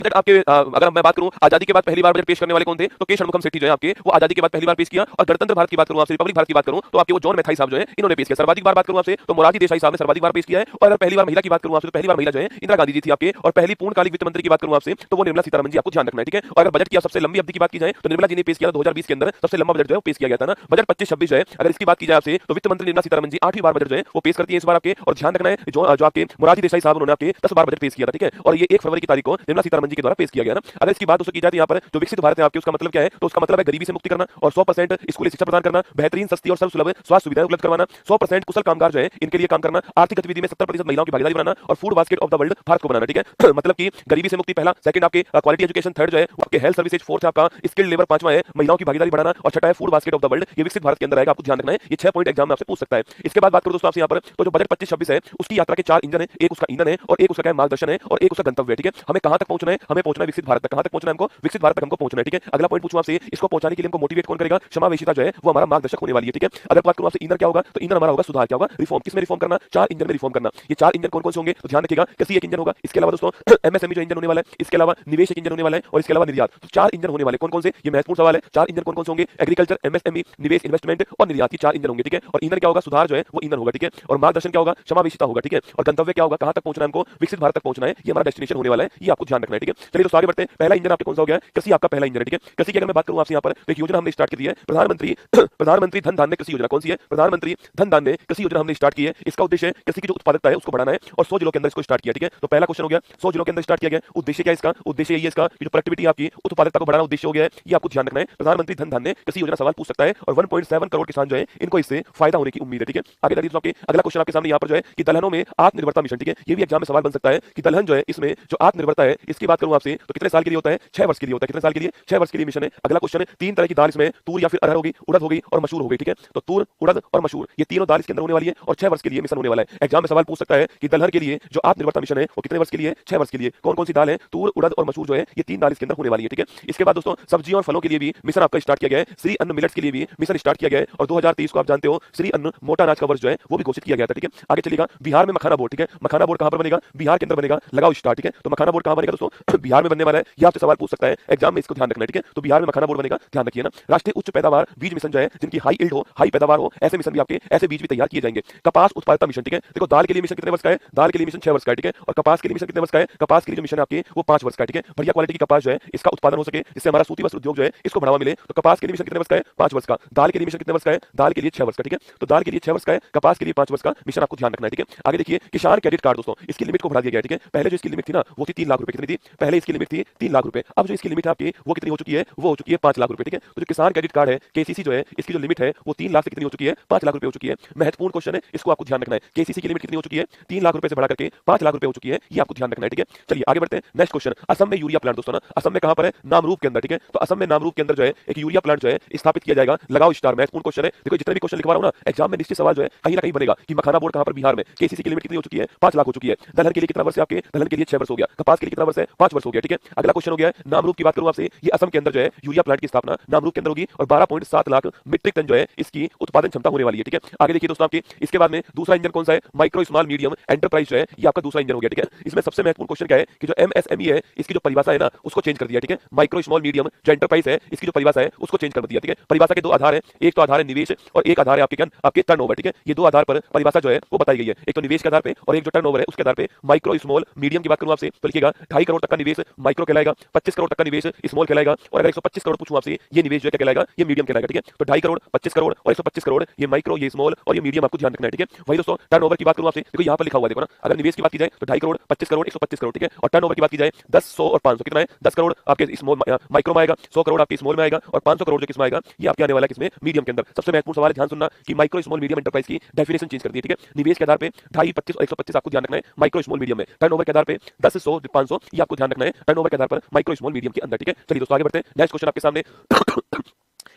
Budget आपके अगर मैं बात करूं आजादी के बाद पहली बार बजट पेश करने वाले कौन थे, तो के षणमुखम सेठी जो है आपके, वो आजादी के बाद पहली बार पेश किया। और गणतंत्र भारत की बात करूं आपसे, रिपब्लिक भारत की बात करूं, तो आपके वो जॉन मैथाई साहब जो है इन्होंने पेश किया। सर्वाधिक बार बात करूं आपसे, तो मोरारजी देसाई साहब ने सर्वाधिक बार पेश किया है। और अगर पहली बार महिला की बात करूं आपसे, तो पहली बार महिला जो है इंदिरा गांधी जी थी आपके। और पहली पूर्णकालिक वित्त मंत्री की बात करूं आपसे, तो वो निर्मला सीतारमण जी, आपको ध्यान रखना है, ठीक है। और अगर बजट की सबसे लंबी अवधि की बात की जाए, तो निर्मला जी ने पेश किया 2020 के अंदर सबसे लंबा बजट जो है पेश किया गया था ना, बजट 25-26 जो है। अगर इसकी बात की जाए आपसे, तो वित्त मंत्री निर्मला सीतारमण जी 8वीं बार बजट जो है वो पेश करती है इस बार आपके। और ध्यान रखना है जो आपके मोरारजी देसाई साहब उन्होंने आपके 10 बार बजट पेश किया था, ठीक है। और ये 1 फरवरी की तारीख को निर्मला सीतारमण जी के द्वारा पेश किया गया ना। अगर इसकी बात दोस्तों की जाए यहाँ पर जो विकसित भारत है आपके, उसका मतलब क्या है, तो उसका मतलब है गरीबी से मुक्ति करना और 100% स्कूली शिक्षा प्रदान करना, बेहतरीन सस्ती और सर्वसुलभ स्वास्थ्य सुविधाएं उपलब्ध करवाना, 100% कुशल कामगार जो है इनके लिए काम करना, आर्थिक गतिविधि में 70% महिलाओं की भागीदारी बनाना और food basket of the world Bharat को बनाना, ठीक है। मतलब कि गरीबी से मुक्ति पहला, सेकंड आपके क्वालिटी एजुकेशन, थर्ड जो है आपके हेल्थ सर्विसेज, फोर्थ है आपका स्किल्ड लेबर, पांचवा है महिलाओं की भागीदारी बढ़ाना और छठा है food basket of the world. ये विकसित भारत के अंदर आएगा, आपको ध्यान रखना है। ये 6 पॉइंट एग्जाम में आपसे पूछ सकता है। इसके बाद बात करूं दोस्तों आपसे यहाँ पर, तो जो बजट 25-26 है उसकी यात्रा के 4 इंजन है, एक उसका ईंधन है और एक उसका क्या मार्गदर्शन है और एक उसका गंतव्य है, ठीक है। हमें कहां तक पहुंचना है, हमें पहुंचना है विकसित भारत तक। कहां तक पहुंचना है हमको, विकसित भारत तक हमको पहुंचना है, ठीक है। अगला पॉइंट पूछूं आपसे, इसको पहुंचाने के लिए हमको मोटिवेट कौन करेगा, समावेशिता जो है वो हमारा मार्गदर्शक होने वाली है, ठीक है। अगर बात करूं आपसे ईंधन क्या होगा, तो ईंधन हमारा होगा सुधार, क्या होगा, रिफॉर्म। किसमें रिफॉर्म करना, 4 इंजन में रिफॉर्म करना। ये 4 इंजन कौन कौन से होंगे, तो ध्यान रखिएगा, किसी एक इंजन होगा। इसके अलावा दोस्तों एमएसएमई जो इंजन होने वाला है, इसके अलावा निवेश एक इंजन होने वाला है और इसके अलावा निर्यात। तो 4 इंजन होने वाले कौन कौन से, ये महत्वपूर्ण सवाल है। 4 इंजन कौन कौन से होंगे, एग्रीकल्चर, एमएसएमई, निवेश, इन्वेस्टमेंट और निर्यात, ये 4 इंजन होंगे, ठीक है। और ईंधन क्या होगा, सुधार जो है वो ईंधन होगा, ठीक है। और मार्गदर्शन क्या होगा, समावेशिता होगा, ठीक है। और गंतव्य क्या होगा, कहां तक पहुंचना है हमको, विकसित भारत तक पहुंचना है, ये हमारा डेस्टिनेशन होने वाला है, ये आपको ध्यान रखना है, ठीक है। चलिए दोस्तों आगे बढ़ते हैं। पहला इंजन आपके कौन सा हो गया, कृषि आपका पहला इंजन है, ठीक है। कृषि की अगर मैं बात करूं आपसे यहाँ पर, तो एक योजना हमने स्टार्ट की है, प्रधानमंत्री प्रधानमंत्री धन धान्य कृषि योजना। कौन सी है, प्रधानमंत्री धन धान्य कृषि योजना हमने स्टार्ट की है। इसका उद्देश्य कृषि की जो उत्पादकता है उसको बढ़ाना है और 100 जिलों के अंदर इसको स्टार्ट किया, ठीक है। तो पहला क्वेश्चन हो गया, 100 जिलों के अंदर स्टार्ट किया गया। उद्देश्य क्या है इसका, उद्देश्य ये इसका जो प्रोडक्टिविटी आपकी उत्पादकता को बढ़ाना उद्देश्य हो गया है, ये आपको ध्यान रखना है। प्रधानमंत्री धन धान्य कृषि योजना सवाल पूछ सकता है और 1.7 करोड़ किसान जो है इनको इससे फायदा होने की उम्मीद है, ठीक है। आगे देखिए आपके अगला क्वेश्चन आपके सामने यहाँ पर जो है कि दलहनों में आत्मनिर्भरता मिशन, ठीक है। ये भी एग्जाम में सवाल बन सकता है कि दलहन जो है इसमें जो आत्मनिर्भरता है इसकी बात करूं आपसे, तो कितने साल के लिए होता है, 6 वर्ष के लिए होता है। कितने साल के लिए, 6 वर्ष के लिए मिशन है। अगला क्वेश्चन है, 3 तरह की दाल इसमें, तूर या फिर अरहर होगी, उड़द होगी और मसूर होगी, ठीक है। तो तूर, उड़द और मसूर ये तीनों दाल इसके अंदर होने वाली है और 6 वर्ष के लिए मिशन होने वाला है। एग्जाम में सवाल पूछ सकता है कि दलहन के लिए जो आत्मनिर्भरता मिशन है वो कितने वर्ष के लिए, 6 वर्ष के लिए। कौन कौन सी दाल है, तूर, उड़द और मसूर जो है ये 3 दाल इसके अंदर होने वाली है, ठीक है। इसके बाद दोस्तों सब्जियों और फलों के लिए भी मिशन आपका स्टार्ट किया गया है। श्री अन्न मिलेट्स के लिए भी मिशन स्टार्ट किया गया है और 2023 को आप जानते हो श्री अन्न मोटा अनाज का वर्ष जो है वो भी घोषित किया गया था, ठीक है। आगे चलिएगा, बिहार में मखाना बोर्ड, ठीक है। मखाना बोर्ड कहां पर बनेगा, बिहार के अंदर बनेगा, लगाओ स्टार्ट, ठीक है। तो मखाना बोर्ड कहां बनेगा दोस्तों, बिहार में बनने वाला है। ये आपसे सवाल पूछ सकता है एग्जाम में, इसको ध्यान रखना है, ठीक है। तो बिहार में मखाना बोर्ड बनेगा, ध्यान रखिए ना। राष्ट्रीय उच्च पैदावार बीज मिशन जो है, जिनकी हाई यील्ड हो, हाई पैदावार हो, ऐसे मिशन भी आपके, ऐसे बीज भी तैयार किए जाएंगे। कपास उत्पादकता मिशन, ठीक है। देखो दाल के लिए मिशन कितने वर्ष का है, दाल के लिए मिशन 6 वर्ष का है, ठीक है। और कपास के लिए मिशन कितने वर्ष का है, कपास के लिए जो मिशन है आपके वो 5 वर्ष का है, ठीक है। बढ़िया क्वालिटी की कपास जो है इसका उत्पादन हो सके, जिससे हमारा सूती वस्त्र उद्योग जो है इसको बढ़ावा मिले, तो कपास के लिए मिशन कितने वर्ष का है, 5 वर्ष का। दाल के लिए मिशन कितने वर्ष का है, दाल के लिए 6 वर्ष का, ठीक है। तो दाल के लिए 6 वर्ष का है, कपास के लिए 5 वर्ष का मिशन आपको ध्यान रखना है, ठीक है। आगे देखिए, किसान क्रेडिट कार्ड दोस्तों, इसकी लिमिट को बढ़ा दिया गया है, ठीक है। पहले जो इसकी लिमिट थी ना वो थी 3 लाख रुपए, कितनी थी, पहले इसकी लिमिट थी 3 लाख रुपए। अब जो इसकी लिमिट है आपकी वो कितनी हो चुकी है, वो हो चुकी है 5 लाख रुपए, ठीक है। तो जो किसान क्रेडिट कार्ड है केसीसी जो है इसकी जो लिमिट है वो 3 लाख से कितनी हो चुकी है, 5 लाख रुपए हो चुकी है। महत्वपूर्ण क्वेश्चन है, इसको आपको ध्यान रखना है। केसीसी की लिमिट कितनी हो चुकी है, 3 लाख रुपए से बढ़ा करके 5 लाख रुपए हो चुकी है, ये आपको ध्यान रखना है, ठीक है। चलिए आगे बढ़ते हैं। नेक्स्ट क्वेश्चन, असम में यूरिया प्लांट दोस्तों ना, असम में कहां पर है, नामरूप के अंदर, ठीक है। तो असम में नामरूप के अंदर जो है एक यूरिया प्लांट जो है स्थापित किया जाएगा, लगाओ स्टार। महत्वपूर्ण क्वेश्चन है, देखो जितने भी क्वेश्चन लिखवा रहा हूं ना एग्जाम में निश्चित सवाल जो है कहीं ना कहीं बनेगा कि मखाना बोर्ड कहां पर, बिहार में। केसीसी की लिमिट कितनी हो चुकी है, 5 लाख हो चुकी है। दलहन के लिए कितना वर्ष है आपके, दलहन के लिए 6 वर्ष हो गया। कपास के लिए कितना वर्ष है, 5 वर्ष हो गया, ठीक है। अगला क्वेश्चन हो गया नामरूप की बात करूं आपसे, ये असम के अंदर जो है यूरिया प्लांट की स्थापना नामरूप के अंदर होगी और 12.7 लाख मीट्रिक टन जो है इसकी उत्पादन क्षमता होने वाली है, ठीक है। आगे देखिए दोस्तों आपके इसके बाद में दूसरा इंजन कौन सा है, माइक्रो स्मॉल मीडियम एंटरप्राइज जो है ये आपका दूसरा इंजन हो गया, ठीक है। इसमें सबसे महत्वपूर्ण क्वेश्चन क्या है कि जो एमएसएमई है इसकी जो परिभाषा है ना उसको चेंज कर दिया, ठीक है। माइक्रो स्मॉल मीडियम जो एंटरप्राइज है इसकी जो परिभाषा है उसको चेंज कर दिया, ठीक है। परिभाषा के 2 आधार है, एक तो आधार है निवेश और एक आधार है आपके क्या, आपके टर्नओवर, ठीक है। ये 2 आधार पर परिभाषा जो है वो बताई गई है, एक तो निवेश के आधार पे और एक जो टर्नओवर है उसके आधार पे। माइक्रो स्मॉल मीडियम की बात करूं आपसे तो लिखिएगा 2.5 करोड़ तक का निवेश माइक्रो कहलाएगा, 25 करोड़ तक का निवेश स्मॉल कहलाएगा और अगर 125 करोड़ पूछूं आपसे ये निवेश जो है क्या कहलाएगा, ये मीडियम कहलाएगा, ठीक है। तो 2.5 करोड़, 25 करोड़ और 125 करोड़ ये माइक्रो, ये स्मॉल और ये मीडियम आपको ध्यान रखना है, ठीक है। वही दोस्तों टर्नओवर की बात करूं आपसे, देखो यहां पर लिखा हुआ है, देखो ना, अगर निवेश की बात की जाए तो 2.5 करोड़, 25 करोड़, 125 करोड़, ठीक है। और टर्नओवर की बात की जाए 10, 100 और 500 कितना है, 10 करोड़ आपके स्मॉल माइक्रो में आएगा, 100 करोड़ आपके स्मॉल में आएगा और 500 करोड़ जो किसमें आएगा, ये आपके आने वाला किसमें, मीडियम के अंदर। सबसे महत्वपूर्ण सवाल है, ध्यान सुनना कि माइक्रो स्मॉल मीडियम एंटरप्राइज की डेफिनेशन चेंज कर दी है, ठीक है। निवेश के आधार पे 2.5, 25 और 125 आपको ध्यान रखना है माइक्रो स्मॉल मीडियम में। टर्नओवर के आधार पे 10, 100, 500 ये आपको ध्यान रखना है टर्नओवर के आधार पर माइक्रो स्मॉल मीडियम के अंदर, ठीक है। चलिए दोस्तों आगे बढ़ते हैं। नेक्स्ट क्वेश्चन आपके सामने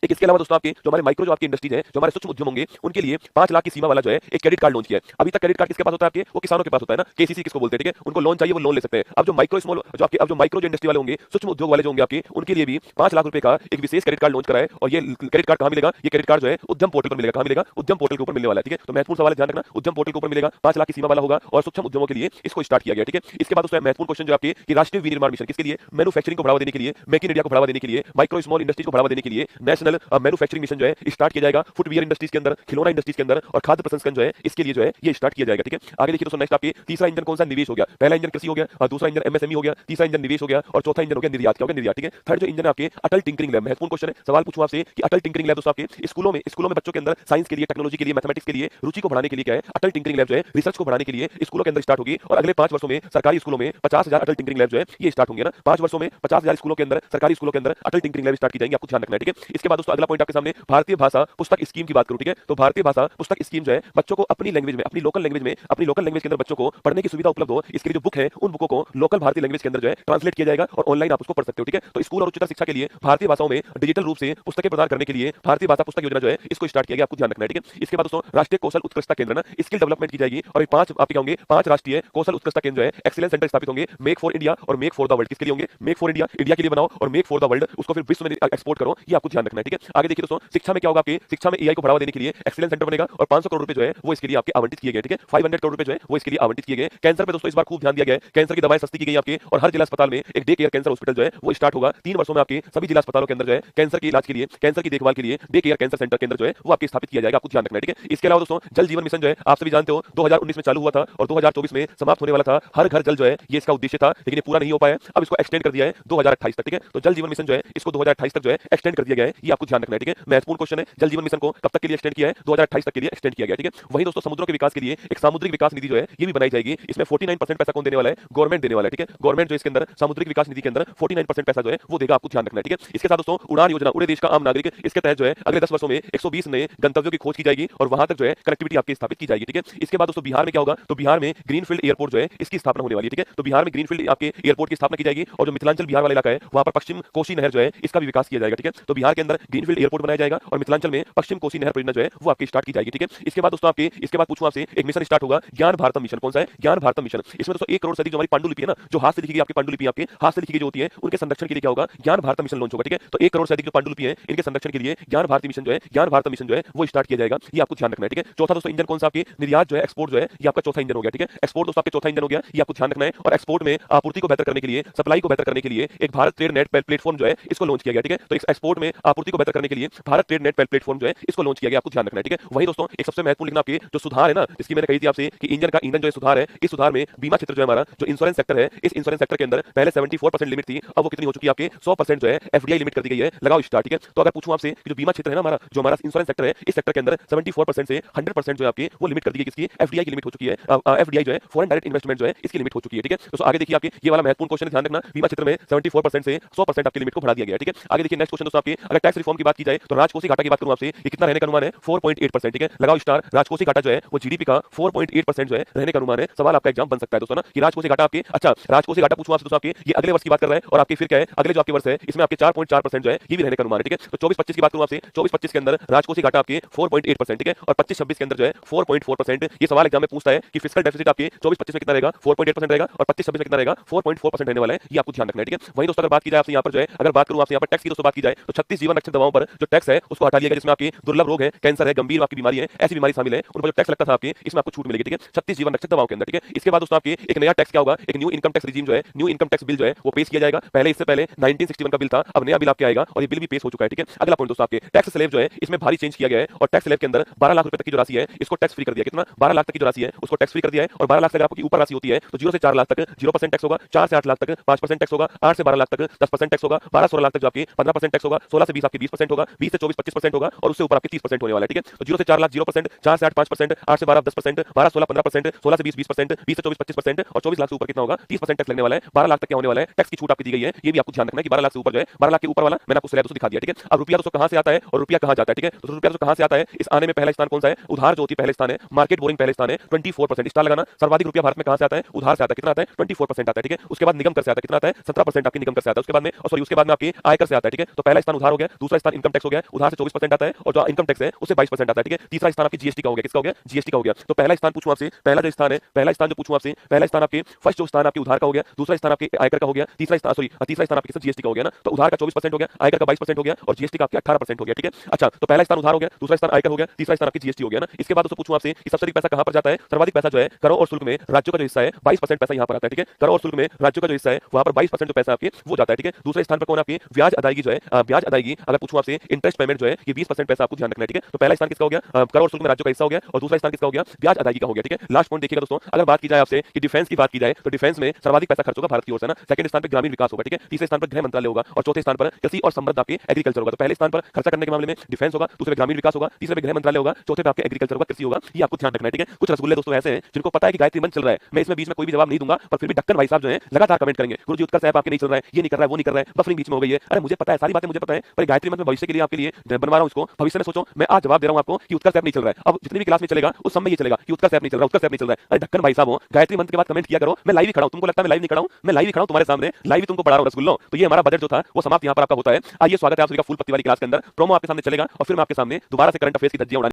एक इसके अलावा दोस्तों आपके जो हमारे माइक्रो जो आपकी इंडस्ट्रीज है, जो हमारे सूक्ष्म उद्यम होंगे, उनके लिए 5 लाख की सीमा वाला जो है एक क्रेडिट कार्ड लॉन्च किया है। अभी तक क्रेडिट कार्ड किसके पास होता है आपके? वो किसानों के पास होता है ना, केसीसी किसको बोलते हैं, ठीक है? उनको लोन चाहिए, वो लोन ले सकते हैं। अब जो माइक्रो स्मॉल जो आपके अब जो माइक्रो जो इंडस्ट्री वाले होंगे, सूक्ष्म उद्योग वाले जो होंगे आपके, उनके लिए भी 5 लाख रुपए का एक विशेष क्रेडिट कार्ड लॉन्च करा है। और ये क्रेडिट कार्ड कहां मिलेगा? ये क्रेडिट कार्ड जो है उद्यम पोर्टल पर मिलेगा। कहां मिलेगा? उद्यम पोर्टल के ऊपर मिलने वाला है, ठीक है? तो महत्वपूर्ण सवाल है, ध्यान रखना, उद्यम पोर्टल के ऊपर मिलेगा, 5 लाख की सीमा वाला होगा और सूक्ष्म उद्यमों के लिए इसको स्टार्ट किया गया, ठीक है? इसके बाद दोस्तों महत्वपूर्ण क्वेश्चन जो आपके कि राष्ट्रीय विनिर्माण मिशन किसके लिए? मैन्युफैक्चरिंग को बढ़ावा देने के लिए, मेक इन इंडिया को बढ़ावा देने के लिए, माइक्रो स्मॉल इंडस्ट्रीज को बढ़ावा देने के लिए नेशनल मैन्युफैक्चरिंग मिशन जो है स्टार्ट किया जाएगा। फुटवियर इंडस्ट्रीज के अंदर, खिलौना इंडस्ट्रीज के अंदर और खाद्य प्रसंस्करण जो है इसके लिए जो है ये स्टार्ट किया जाएगा, ठीक है? आगे देखिए दोस्तों, नेक्स्ट आपके तीसरा इंजन कौन सा? निवेश हो गया। पहला इंजन कृषि हो गया, दूसरा इंजन एमएसएमई हो गया, तीसरा इंजन निवेश हो गया और चौथा इंजन हो गया निर्यात। क्या हो गया? निर्यात, ठीक है? थर्ड जो इंजन है आपके अटल टिंकरिंग लैब। महत्वपूर्ण क्वेश्चन है, सवाल पूछूं आपसे कि अटल टिंकरिंग लैब दोस्तों आपके स्कूलों में बच्चों के अंदर साइंस के लिए, टेक्नोलॉजी के लिए, मैथमेटिक्स के लिए रुचि को बढ़ाने के लिए क्या है? अटल टिंकरिंग लैब जो है रिसर्च को बढ़ाने के लिए स्कूलों के अंदर स्टार्ट होगी और अगले 5 वर्षों में सरकारी स्कूलों में 50,000 अटल टिंकरिंग लैब जो है ये स्टार्ट होंगे ना। 5 वर्षों में 50,000 स्कूलों के अंदर, सरकारी स्कूलों के अंदर अटल टिंकरिंग लैब स्टार्ट की जाएंगी, आपको ध्यान रखना है, ठीक है? इसके बाद दोस्तों अगला पॉइंट आपके सामने भारतीय भाषा पुस्तक स्कीम की बात करूं, ठीक है? तो भारतीय भाषा पुस्तक स्कीम जो है बच्चों को अपनी लैंग्वेज में, अपनी लोकल लैंग्वेज के अंदर बच्चों को पढ़ने की सुविधा उपलब्ध हो, इसके लिए जो बुक है उन बुकों को लोकल भारतीय लैंग्वेज के अंदर जो है ट्रांसलेट किया जाएगा और ऑनलाइन आप उसको पढ़ सकते हो, ठीक है? तो स्कूल और उच्चतर शिक्षा के लिए भारतीय भाषाओं में डिजिटल रूप से पुस्तकें प्रदान करने के लिए भारतीय भाषा पुस्तक योजना जो है इसको स्टार्ट किया गया, आपको ध्यान रखना है, ठीक है? इसके बाद दोस्तों राष्ट्रीय कौशल उत्कृष्टता केंद्र ना स्किल डेवलपमेंट की जाएगी और 5 आपके होंगे 5 राष्ट्रीय कौशल उत्कृष्टता केंद्र जो है एक्सीलेंस सेंटर स्थापित होंगे। मेक फॉर इंडिया और मेक फॉर द वर्ल्ड किसके लिए होंगे? मेक फॉर इंडिया, इंडिया के लिए बनाओ, और मेक फॉर द वर्ल्ड उसको फिर विश्व में एक्सपोर्ट करो, ये आपको ध्यान रखना है, ठीक है? आगे देखिए दोस्तों, शिक्षा में क्या होगा आपके? शिक्षा में एआई को बढ़ावा देने के लिए एक्सीलेंस सेंटर बनेगा और 500 करोड़ रुपए जो है वो इसके लिए आपके आवंटित किए गए, ठीक है? 500 करोड़ रुपए जो है वो इसके लिए आवंटित किए गए। कैंसर पे दोस्तों इस बार खूब ध्यान दिया गया है, कैंसर की दवाएं सस्ती की गई आपके और हर जिला अस्पताल में एक डे केयर कैंसर हॉस्पिटल जो है वो स्टार्ट होगा। 3 वर्षों में आपके सभी जिला अस्पतालों के अंदर जो है कैंसर के इलाज के लिए, कैंसर की देखभाल के लिए डे केयर कैंसर सेंटर के अंदर जो है वो आपके स्थापित किया जाएगा, आपको ध्यान रखना है, ठीक है? इसके अलावा दोस्तों जल जीवन मिशन जो है आप सभी जानते हो 2019 में चालू हुआ था और 2024 में समाप्त होने वाला था। हर घर जल जो है ये इसका उद्देश्य था, लेकिन ये पूरा नहीं हो पाया। अब इसको एक्सटेंड कर दिया है 2028 तक, ठीक है? तो जल जीवन मिशन जो है इसको 2028 तक जो है एक्सटेंड कर दिया गया है, ये आपको ध्यान रखना है, ठीक है? महत्वपूर्ण क्वेश्चन है, जल जीवन मिशन को कब तक के लिए एक्सटेंड किया है? 2028 तक के लिए एक्सटेंड किया गया, ठीक है? वहीं दोस्तों समुद्रों के विकास के लिए एक सामुद्रिक विकास निधि जो है ये भी बनाई जाएगी। इसमें 49% पैसा कौन देने वाला है? गवर्नमेंट देने वाला है, ठीक है? गवर्नमेंट जो इसके अंदर सामुद्रिक विकास निधि के अंदर 49% पैसा जो है वो देगा, आपको ध्यान रखना है, ठीक है? इसके साथ दोस्तों उड़ान योजना, उड़े देश का आम नागरिक, इसके तहत जो है अगले 10 वर्षों में 120 नए गंतव्यों की खोज की जाएगी और वहां तक जो है कनेक्टिविटी आपकी स्थापित की जाएगी, ठीक है? इसके बाद दोस्तों बिहार में क्या होगा? तो बिहार में ग्रीनफील्ड एयरपोर्ट जो है इसकी स्थापना होने वाली है, ठीक है? तो बिहार में ग्रीनफील्ड आपके एयरपोर्ट की स्थापना की जाएगी और जो मिथिलांचल बिहार वाला इलाका है वहां पर पश्चिम कोसी नहर जो है इसका भी विकास किया जाएगा, ठीक है? तो बिहार के अंदर ग्रीनफील्ड एयरपोर्ट बनाया जाएगा और मिथिलांचल में पश्चिम कोसी नहर परियोजना जो है वो आपकी स्टार्ट की जाएगी, ठीक है? इसके बाद दोस्तों आपके इसके बाद पूछूं आपसे, एक मिशन स्टार्ट होगा ज्ञान भारतम मिशन। कौन सा है? ज्ञान भारतम मिशन। इसमें दोस्तों 1 करोड़ से अधिक जो हमारी पांडुलिपि है ना, जो हाथ से लिखी गई आपकी पांडुलिपि, आपके हाथ से लिखी गई जो होती है उनके संरक्षण के लिए क्या होगा? ज्ञान भारत मिशन लॉन्च होगा, ठीक है? तो 1 करोड़ से अधिक जो पांडुलिपि है इनके संरक्षण के लिए ज्ञान भारत मिशन जो है, ज्ञान भारत मिशन जो है वो स्टार्ट किया जाएगा, ये आपको ध्यान रखना है, ठीक है? चौथा दोस्तों इंजन कौन सा? आपके निर्यात जो है, एक्सपोर्ट जो है ये आपका चौथा इंजन हो गया, ठीक है? एक्सपोर्ट दोस्तों आपके चौथा इंजन हो गया, ये आपको ध्यान रखना है। और एक्सपोर्ट में आपूर्ति को बेहतर करने के लिए, सप्लाई को बेहतर करने के लिए एक भारत ट्रेड नेट प्लेटफॉर्म जो है इसको लॉन्च किया गया, ठीक है? तो एक्सपोर्ट में आपूर्ति को बेहतर करने के लिए भारत ट्रेड नेट प्लेटफॉर्म जो है इसको लॉन्च किया गया, आपको ध्यान रखना है, ठीक है? वही दोस्तों एक सबसे महत्वपूर्ण लिखना आपके जो सुधार है ना, जिसकी मैंने कही थी आपसे कि इंजन का ईंधन जो है सुधार है, इस सुधार में बीमा क्षेत्र जो है हमारा जो इंश्योरेंस सेक्टर है, इस इंश्योरेंस सेक्टर के अंदर पहले 74% लिमिट थी, अब वो कितनी हो चुकी है? आपके 100% जो है एफडीआई लिमिट कर दी गई है, लगाओ स्टार्ट, ठीक है? तो अगर पूछूं आपसे कि जो बीमा क्षेत्र है ना हमारा, जो हमारा इंश्योरेंस सेक्टर है, इस सेक्टर के अंदर 74% से 100% जो है आपकी वो लिमिट कर दी गई, किसकी? एफडीआई की लिमिट हो चुकी है। एफडीआई जो है फॉरेन डायरेक्ट इन्वेस्टमेंट जो है इसकी लिमिट हो चुकी है, ठीक है? तो आगे देखिए आपके ये वाला महत्वपूर्ण क्वेश्चन ध्यान रखना, बीमा क्षेत्र में 74% से 100% आपकी लिमिट को बढ़ा दिया गया, ठीक है? आगे देखिए नेक्स्ट क्वेश्चन दोस्तों आपके, अगर टैक्स रिफॉर्म की बात की जाए तो राजकोषीय घाटा की बात करूं आपसे, ये कितना रहने का अनुमान है? 4.8%, ठीक है? लगाओ स्टार। राजकोषीय घाटा जो है वो जीडीपी का 4.8% जो है रहने का अनुमान है। सवाल आपका एग्जाम बन सकता है दोस्तों ना कि राजकोषीय घाटा आपके, अच्छा राजकोषीय घाटा पूछूं आपसे दोस्तों आपके, ये अगले वर्ष की बात कर रहा है और आपके फिर क्या है? अगले जो आपके वर्ष है इसमें आपके 4.4% जो है ये भी रहने का अनुमान है, ठीक है? तो 24-25 की बात करूं आपसे, 24-25 के अंदर राजकोषीय घाटा आपके 4.8%, ठीक है? और 25-26 के अंदर जो है 4.4%। ये सवाल एग्जाम में पूछता है कि फिस्कल डेफिसिट आपके 24-25 में कितना रहेगा? 4.8% रहेगा और 25-26 में कितना रहेगा? 4.4% रहने वाला है, ये आपको ध्यान रखना है, ठीक है? वहीं दोस्तों अगर बात की जाए आपसे यहाँ पर जो है, अगर बात करूं आपसे यहाँ पर टैक्स की दोस्तों बात की जाए तो 36 जीवन रक्षक दवाओं पर जो टैक्स है उसको हटा लिया गया, जिसमें आपकी दुर्लभ रोग है, कैंसर है, गंभीर आपकी बीमारी है, ऐसी बीमारी शामिल है, उन पर जो टैक्स लगता था आपके इसमें आपको छूट मिलेगी, ठीक है? 36 जीवन रक्षक दवाओं के अंदर, ठीक है? इसके बाद दोस्तों आपके एक नया टैक्स क्या होगा? एक न्यू इनकम टैक्स रिजीम जो है, न्यू इनकम टैक्स बिल जो है वो पेश किया जाएगा। पहले इससे पहले 1961 का बिल था, अब नया बिल आपके आएगा और ये बिल भी पेश हो चुका है, ठीक है? अगला पॉइंट दोस्तों आपके टैक्स स्लैब जो है इसमें भारी चेंज किया गया है और टैक्स स्लैब के अंदर 12 लाख रुपए तक की जो राशि है इसको टैक्स फ्री कर दिया। कितना? 12 लाख तक की जो राशि है उसको टैक्स फ्री कर दिया है और 12 लाख से अगर आपकी ऊपर राशि होती है तो 0 से 4 लाख तक 0% टैक्स होगा, 4 से 8 लाख तक 5% टैक्स होगा, 8 से 12 लाख तक 10% टैक्स होगा, 12-16 लाख तक जो आपकी 15% टैक्स होगा, 16 से 20 आपकी 20% होगा, 20 से 24 25% होगा और उससे ऊपर आपके 30% होने वाला है, ठीक है? तो 0 से 4 लाख 0%, 4 से 8 5%, 8 से 12 10%, 12-16 15%, 16 से 20 20%, 20 से 24 25% और 24 लाख से ऊपर कितना होगा? 30% टैक्स लगने वाला है। 12 लाख तक क्या होने वाला है? टैक्स की छूट आपकी दी गई है, ये भी आपको ध्यान रखना है कि 12 लाख से ऊपर जो है, 12 लाख के ऊपर वाला मैंने आपको स्लैब दिखा दिया, ठीक है? अब रुपया दोस्तों कहां से आता है और रुपया कहां जाता है, ठीक है? तो रुपया दोस्तों कहां से आता है, इस आने में पहला स्थान कौन सा है? उधार जो होती है पहले स्थान है, मार्केट बोरिंग पहले स्थान है 24%, स्टार लगाना। सर्वाधिक रुपया भारत में कहां से आता है? उधार से आता है, कितना आता है? 24% आता है, ठीक है? उसके बाद निगम कर से आता है, कितना आता है? 17% आपकी निगम कर से आता है। उसके बाद में सॉरी उसके बाद में आपकी आयकर से आता है, ठीक है? तो पहला स्थान उधार हो गया, दूसरा स्थान इनकम टैक्स हो गया, उधार से 24% आता है और जो इनकम टैक्स है उससे 22% आता है, ठीक है। तीसरा स्थान आपकी जीएसटी का हो गया, किसका हो गया, जीएसटी का हो गया। तो पहला स्थान पूछूं आपसे, पहला जो स्थान है, पहला स्थान जो पूछूं आपसे, पहला स्थान आपके फर्स्ट जो स्थान आपके उधार का हो गया, दूसरा स्थान आपके आयकर का हो गया, तीसरा स्थान तीसरा स्थान आपके जीएसटी का हो गया ना। तो उधार का 24% हो गया, आयकर का 22% हो गया और जीएसटी का आपके 18% हो गया, ठीक है। अच्छा, तो पहला स्थान उधार हो गया, दूसरा स्थान आयकर हो गया, तीसरा स्थान आपकी जीएसटी हो गया ना। इसके बाद दोस्तों पूछूं आपसे कि सबसे अधिक पैसा कहां पर जाता है, सर्वाधिक पैसा जो है करों और शुल्क में राज्यों का जो हिस्सा है 22% पैसा यहां पर आता है, ठीक है। करों और शुल्क में राज्यों का जो हिस्सा है वहां पर 22% जो पैसा आपके वो जाता है, ठीक है। दूसरे स्थान पर कौन आपकी ब्याज अदायगी जो है, ब्याज अदायगी अगर पूछूं आपसे इंटरेस्ट पेमेंट जो है ये 20% पैसा आपको ध्यान रखना है, ठीक है। तो पहला स्थान किसका हो गया, कर और शुल्क में राज्यों का हिस्सा हो गया और दूसरा स्थान किसका हो गया, ब्याज अदायगी का हो गया, ठीक है। लास्ट पॉइंट देखिएगा दोस्तों, अगर बात की जाए आपसे कि डिफेंस की बात की जाए तो डिफेंस में सर्वाधिक पैसा खर्च होगा भारत की ओर से ना। सेकंड स्थान पर ग्रामीण विकास होगा, ठीक है। तीसरे स्थान पर गृह मंत्रालय होगा और चौथे स्थान पर कृषि और समृद्ध आपके एग्रीकल्चर होगा। तो पहले स्थान पर खर्चा करने के मामले में डिफेंस होगा, दूसरे ग्रामीण विकास होगा, तीसरे में गृह मंत्रालय होगा, चौथे पे आपके एग्रीकल्चर होगा, कृषि होगा। ये आपको ध्यान रखना है, ठीक है। कुछ रसगुल्ले दोस्तों ऐसे हैं जिनको पता है कि गायत्री मंत्र चल रहा है, मैं इसमें बीच में कोई भी जवाब नहीं दूंगा, पर फिर भी ढक्कन भाई साहब जो है लगातार कमेंट करेंगे, गुरुजी उत्कर्ष ऐप आपके नहीं चल रहा है, ये नहीं कर रहा है, वो नहीं कर रहा है, बफरिंग बीच में हो गई है। अरे मुझे पता है, सारी बातें मुझे पता है, पर गायत्री मंत्र में भविष्य के लिए आपके लिए बनवा रहा हूं इसको, भविष्य में सोचो। मैं आज जवाब दे रहा हूं आपको कि उत्कर्ष ऐप नहीं चल रहा है। अब जितनी भी क्लास में चलेगा उस समय ये चलेगा कि उत्कर्ष ऐप नहीं चल रहा, उत्कर्ष ऐप नहीं चल रहा है। अरे ढक्कन भाई साहब हो, गायत्री मंत्र के बाद कमेंट किया करो। मैं लाइव ही खड़ा हूं, तुमको लगता है मैं लाइव नहीं खड़ा हूं, मैं लाइव ही खड़ा हूं तुम्हारे सामने, लाइव ही तुमको पढ़ा रहा हूं रसगुल्लो। तो ये हमारा बजट जो था वो समाप्त यहां पर आपका होता है। आइए स्वागत है आप सभी का फुल पत्ती वाली क्लास के अंदर। प्रोमो आपके सामने चलेगा और फिर मैं आपके सामने दोबारा से करंट अफेयर्स की धज्जियां उड़ाने